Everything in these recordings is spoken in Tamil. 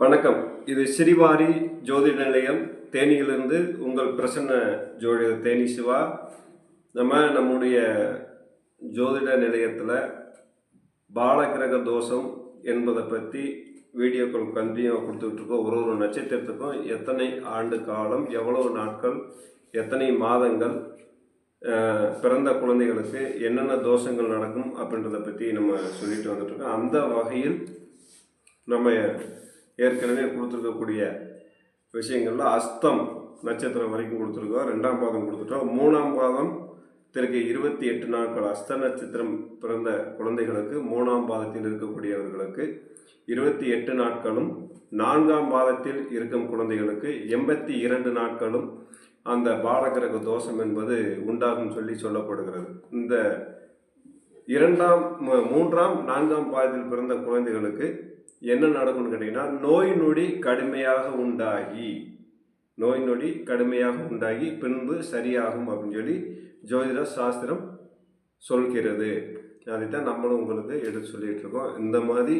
வணக்கம். இது ஸ்ரீவாரி ஜோதிட நிலையம் தேனியிலிருந்து உங்கள் பிரசன்ன ஜோதிடர் தேனி சிவா. நம்முடைய ஜோதிட நிலையத்தில் பாலகிரக தோஷம் என்பதை பற்றி வீடியோக்கள் கண்டினியூவாக கொடுத்துட்ருக்கோம். ஒரு நட்சத்திரத்துக்கும் எத்தனை ஆண்டு காலம், எவ்வளவு நாட்கள், எத்தனை மாதங்கள், பிறந்த குழந்தைகளுக்கு என்னென்ன தோஷங்கள் நடக்கும் அப்படின்றத பற்றி நம்ம சொல்லிட்டு வந்துட்டுருக்கோம். அந்த வகையில் நம்ம ஏற்கனவே கொடுத்துருக்கக்கூடிய விஷயங்கள்ல அஸ்தம் நட்சத்திரம் வரைக்கும் கொடுத்துருக்கோம். 2ஆம் பாதம் கொடுத்துட்டோம். 3ஆம் பாதம் 28 நாட்கள் அஸ்த நட்சத்திரம் பிறந்த குழந்தைகளுக்கு 3ஆம் பாதத்தில் இருக்கக்கூடியவர்களுக்கு 28 நாட்களும், 4ஆம் பாதத்தில் இருக்கும் குழந்தைகளுக்கு 82 நாட்களும் அந்த பாலகிரக தோஷம் என்பது உண்டாகும் சொல்லப்படுகிறது. இந்த 2ஆம் 3ஆம் 4ஆம் பாதத்தில் பிறந்த குழந்தைகளுக்கு என்ன நடக்கும்னு கேட்டிங்கன்னா, நோய் நொடி கடுமையாக உண்டாகி பின்பு சரியாகும் அப்படின்னு சொல்லி ஜோதிட சாஸ்திரம் சொல்கிறது. அதைத்தான் நம்மளும் உங்களுக்கு எடுத்து சொல்லிட்டு இருக்கோம். இந்த மாதிரி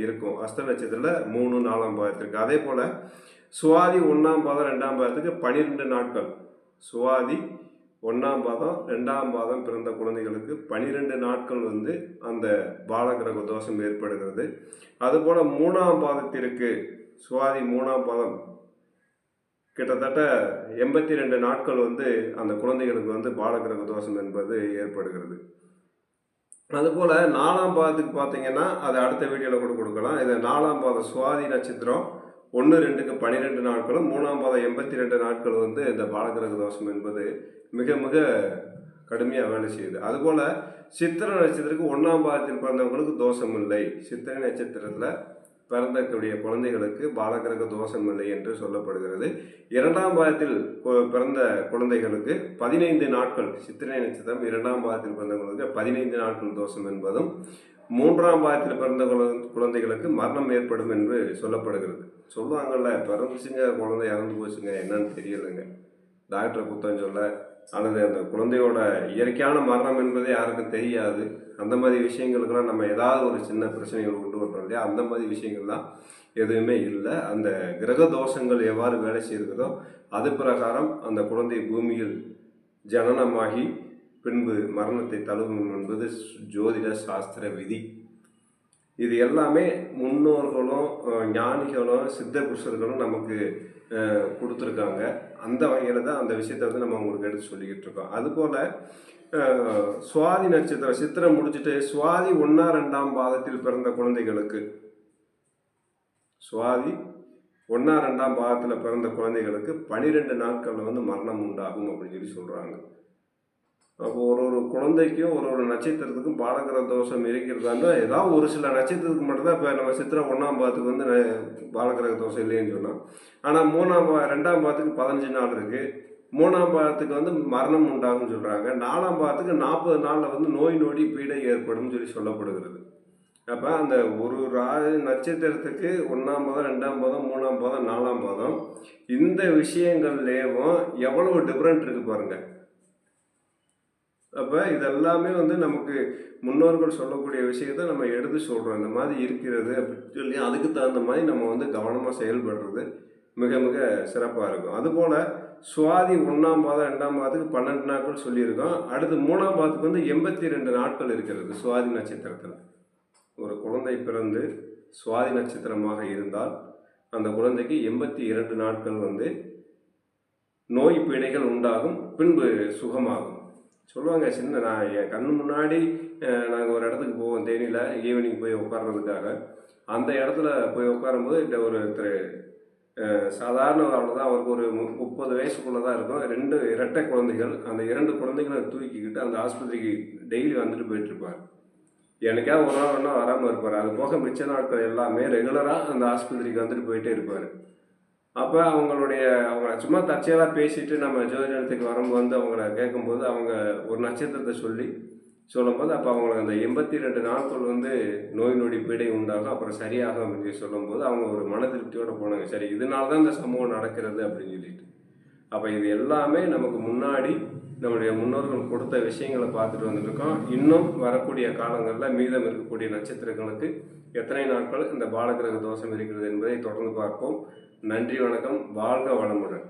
இருக்கும் அஸ்த நட்சத்திரத்தில் 3, 4ஆம் பாதத்திற்கு. அதே போல் சுவாதி 1ஆம் பாதம் 2ஆம் பாதத்துக்கு 12 நாட்கள். சுவாதி 1ஆம் பாதம் 2ஆம் பாதம் பிறந்த குழந்தைகளுக்கு 12 நாட்கள் அந்த பாலகிரக தோஷம் ஏற்படுகிறது. அதுபோல் 3ஆம் பாதத்திற்கு சுவாதி 3ஆம் பாதம் கிட்டத்தட்ட 82 நாட்கள் அந்த குழந்தைகளுக்கு பாலகிரக தோஷம் என்பது ஏற்படுகிறது. அதுபோல் 4ஆம் பாதத்துக்கு பார்த்தீங்கன்னா அது அடுத்த வீடியோவில் கூட கொடுக்கலாம். இது 4ஆம் பாதம் சுவாதி நட்சத்திரம் 1, 2க்கு 12 நாட்களும், 3ஆம் பாதம் 82 நாட்கள் இந்த பாலகிரக தோஷம் என்பது மிக மிக கடுமையாக வேலை செய்யுது. அதுபோல் சித்திரை நட்சத்திரத்துக்கு 1ஆம் பாதத்தில் பிறந்தவங்களுக்கு தோஷம் இல்லை. சித்திரை நட்சத்திரத்தில் பிறந்தக்கூடிய குழந்தைகளுக்கு பாலகிரக தோஷம் இல்லை என்று சொல்லப்படுகிறது. 2ஆம் பாதத்தில் பிறந்த குழந்தைகளுக்கு 15 நாட்கள், சித்திரை நட்சத்திரம் 2ஆம் பாதத்தில் பிறந்தவங்களுக்கு 15 நாட்கள் தோஷம் என்பதும், 3ஆம் பாதத்தில் பிறந்த குழந்தைகளுக்கு மரணம் ஏற்படும் என்று சொல்லப்படுகிறது. சொல்லுவாங்கள்ல, பிறந்துச்சுங்க குழந்தை இறந்து போச்சுங்க, என்னன்னு தெரியலைங்க, டாக்டரை குத்தம் சொல்ல, அல்லது அந்த குழந்தையோட இயற்கையான மரணம் என்பதே யாருக்கும் தெரியாது. அந்த மாதிரி விஷயங்களுக்கெல்லாம் நம்ம ஏதாவது ஒரு சின்ன பிரச்சனைகள் கொண்டு வரோம் இல்லையா, அந்த மாதிரி விஷயங்கள்லாம் எதுவுமே இல்லை. அந்த கிரக தோஷங்கள் எவ்வாறு வேலை செய்கிறதோ அது பிரகாரம் அந்த குழந்தை பூமியில் ஜனனமாகி பின்பு மரணத்தை தழுவும் என்பது ஜோதிட சாஸ்திர விதி. இது எல்லாமே முன்னோர்களும் ஞானிகளும் சித்த புருஷர்களும் நமக்கு கொடுத்துருக்காங்க. அந்த வகையில் தான் அந்த விஷயத்தை நம்ம உங்களுக்கு எடுத்து சொல்லிக்கிட்டு இருக்கோம். அதுபோல் சுவாதி நட்சத்திரம் சித்திரை முடிச்சுட்டு சுவாதி 1, 2ஆம் பாதத்தில் பிறந்த குழந்தைகளுக்கு, சுவாதி 1, 2ஆம் பாதத்தில் பிறந்த குழந்தைகளுக்கு 12 நாட்களில் மரணம் உண்டாகும் அப்படின்னு சொல்லி சொல்கிறாங்க. அப்போ ஒரு குழந்தைக்கும் ஒரு நட்சத்திரத்துக்கும் பாலகிரக தோஷம் இருக்கிறதாண்டா ஏதாவது ஒரு சில நட்சத்திரத்துக்கு மட்டும்தான். இப்போ நம்ம சித்திரை 1ஆம் பாதத்துக்கு பாலகிரக தோஷம் இல்லைன்னு சொன்னோம். ஆனால் 2ஆம் பாதத்துக்கு 15 நாள் இருக்குது. 3ஆம் பாதத்துக்கு மரணம் உண்டாகும்னு சொல்கிறாங்க. 4ஆம் பாதத்துக்கு 40 நாளில் நோய் நொடி பீடை ஏற்படும் சொல்லப்படுகிறது. அப்போ அந்த ஒரு நட்சத்திரத்துக்கு 1ஆம் பாதம், 2ஆம் பாதம், 3ஆம் பாதம், 4ஆம் பாதம், இந்த விஷயங்கள்லேயும் எவ்வளவு டிஃப்ரெண்ட் இருக்குது பாருங்கள். அப்போ இதெல்லாமே நமக்கு முன்னோர்கள் சொல்லக்கூடிய விஷயத்தை நம்ம எடுத்து சொல்கிறோம். இந்த மாதிரி இருக்கிறது அப்படின்னு சொல்லி அதுக்கு தகுந்த மாதிரி நம்ம கவனமாக செயல்படுறது மிக மிக சிறப்பாக இருக்கும். அதுபோல் சுவாதி 1ஆம் பாதம் 2ஆம் பாதத்துக்கு 12 நாட்கள் சொல்லியிருக்கோம். அடுத்து 3ஆம் பாதத்துக்கு 82 நாட்கள் இருக்கிறது. சுவாதி நட்சத்திரத்தில் ஒரு குழந்தை பிறந்து சுவாதி நட்சத்திரமாக இருந்தால் அந்த குழந்தைக்கு 82 நாட்கள் நோய் பீடைகள் உண்டாகும், பின்பு சுகமாகும் சொல்லுவாங்க. நான் என் கண்ணு முன்னாடி நாங்கள் ஒரு இடத்துக்கு போவோம், தேனியில் ஈவினிங் போய் உட்கார்றதுக்காக. அந்த இடத்துல போய் உட்காரும்போது ஒருத்தர் சாதாரண அவ்வளோதான், அவருக்கு ஒரு 30 வயசுக்குள்ளே தான் இருக்கும். 2 இரட்டை குழந்தைகள். அந்த 2 குழந்தைகளை தூக்கிக்கிட்டு அந்த ஆஸ்பத்திரிக்கு டெய்லி வந்துட்டு போயிட்டுருப்பார். எனக்காக ஒரு நாள் ஒன்றா வராமல் இருப்பார். அது போக மிச்ச நாட்கள் எல்லாமே ரெகுலராக அந்த ஆஸ்பத்திரிக்கு வந்துட்டு போயிட்டே இருப்பார். அப்போ அவங்க சும்மா தற்செயலாக பேசிட்டு நம்ம ஜோதிடத்துக்கு வரும்போது அவங்கள கேட்கும்போது அவங்க ஒரு நட்சத்திரத்தை சொல்லும்போது அப்போ அவங்களுக்கு அந்த 82 நாட்கள் நோய் நொடி பீடை உண்டாகும், அப்புறம் சரியாகும் அப்படின்னு சொல்லும்போது அவங்க ஒரு மன திருப்தியோடு போனாங்க. சரி, இதனால தான் இந்த சம்பவம் நடக்கிறது அப்படின்னு சொல்லிட்டு. அப்போ இது எல்லாமே நமக்கு முன்னாடி நம்முடைய முன்னோர்கள் கொடுத்த விஷயங்களை பார்த்துட்டு வந்துருக்கோம். இன்னும் வரக்கூடிய காலங்களில் மீதம் இருக்கக்கூடிய நட்சத்திரங்களுக்கு எத்தனை நாட்கள் இந்த பாலகிரக தோஷம் இருக்கிறது என்பதை தொடர்ந்து பார்ப்போம். நன்றி, வணக்கம், வாழ்க வளமுடன்.